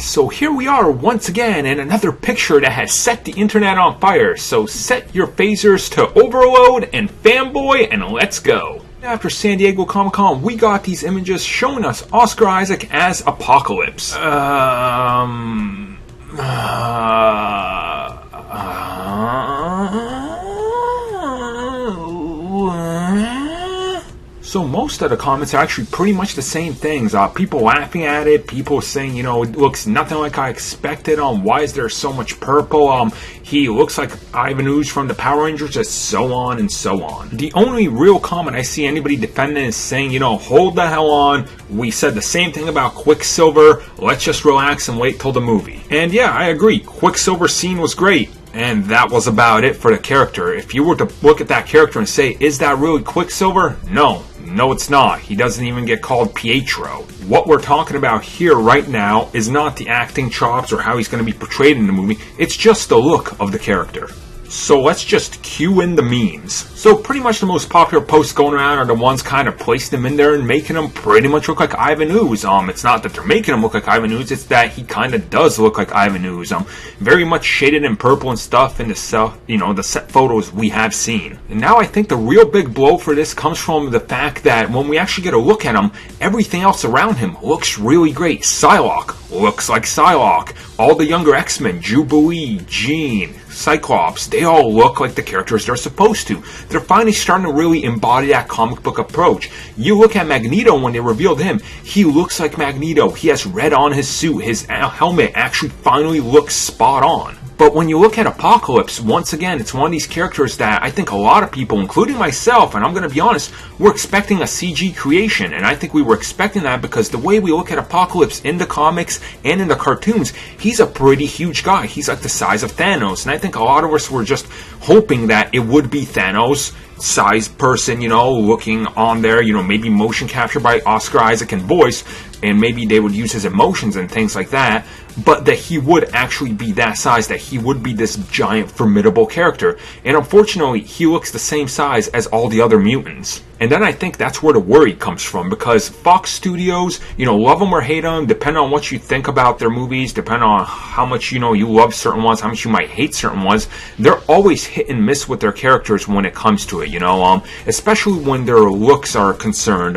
So here we are once again in another picture that has set the internet on fire. So set your phasers to overload and fanboy and let's go. After San Diego Comic-Con, we got these images showing us Oscar Isaac as Apocalypse. So most of the comments are actually pretty much the same things. People laughing at it, people saying, you know, it looks nothing like I expected. Why is there so much purple? He looks like Ivan Ooze from the Power Rangers, and so on and so on. The only real comment I see anybody defending is saying, you know, hold the hell on. We said the same thing about Quicksilver. Let's just relax and wait till the movie. And yeah, I agree. Quicksilver's scene was great. And that was about it for the character. If you were to look at that character and say, is that really Quicksilver? No, it's not. He doesn't even get called Pietro. What we're talking about here right now is not the acting chops or how he's going to be portrayed in the movie. It's just the look of the character. So let's just cue in the memes. So pretty much the most popular posts going around are the ones kind of placing him in there and making him pretty much look like Ivan Ooze. It's not that they're making him look like Ivan Ooze, it's that he kind of does look like Ivan Ooze. Very much shaded in purple and stuff in the set photos we have seen. And now I think the real big blow for this comes from the fact that when we actually get a look at him, everything else around him looks really great. Psylocke looks like Psylocke. All the younger X-Men, Jubilee, Jean, Cyclops, they all look like the characters they're supposed to. They're finally starting to really embody that comic book approach. You look at Magneto when they revealed him, he looks like Magneto. He has red on his suit. His helmet actually finally looks spot on. But when you look at Apocalypse, once again, it's one of these characters that I think a lot of people, including myself, and I'm going to be honest, we're expecting a CG creation. And I think we were expecting that because the way we look at Apocalypse in the comics and in the cartoons, he's a pretty huge guy. He's like the size of Thanos. And I think a lot of us were just hoping that it would be Thanos sized person, you know, looking on there, you know, maybe motion captured by Oscar Isaac and voice, and maybe they would use his emotions and things like that, but that he would actually be that size, that he would be this giant, formidable character. And unfortunately, he looks the same size as all the other mutants. And then I think that's where the worry comes from, because Fox Studios, you know, love them or hate them, depending on what you think about their movies, depending on how much, you know, you love certain ones, how much you might hate certain ones, they're always hit and miss with their characters when it comes to it, you know, especially when their looks are concerned.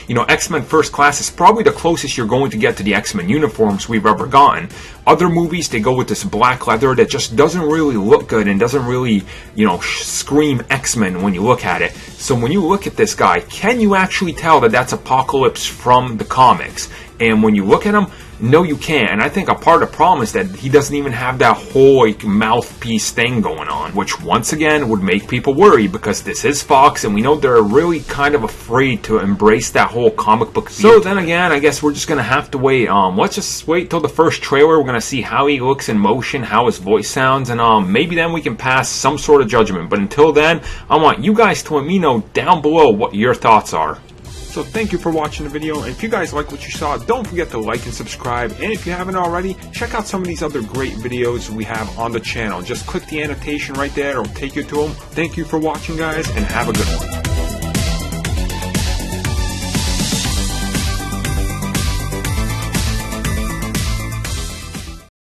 You know, X-Men First Class is probably the closest you're going to get to the X-Men uniforms we've ever gotten. Other movies, they go with this black leather that just doesn't really look good and doesn't really, you know, scream X-Men when you look at it. So when you look at this guy, can you actually tell that that's Apocalypse from the comics? And when you look at him, no, you can't. And I think a part of the problem is that he doesn't even have that whole like mouthpiece thing going on, which once again would make people worry, because this is Fox and we know they're really kind of afraid to embrace that whole comic book feel. So then again, I guess we're just gonna have to wait. Let's just wait till the first trailer. We're gonna see how he looks in motion, how his voice sounds, and maybe then we can pass some sort of judgment. But until then, I want you guys to let me know down below what your thoughts are. So thank you for watching the video, and if you guys like what you saw, don't forget to like and subscribe, and if you haven't already, check out some of these other great videos we have on the channel. Just click the annotation right there, it'll take you to them. Thank you for watching, guys, and have a good one.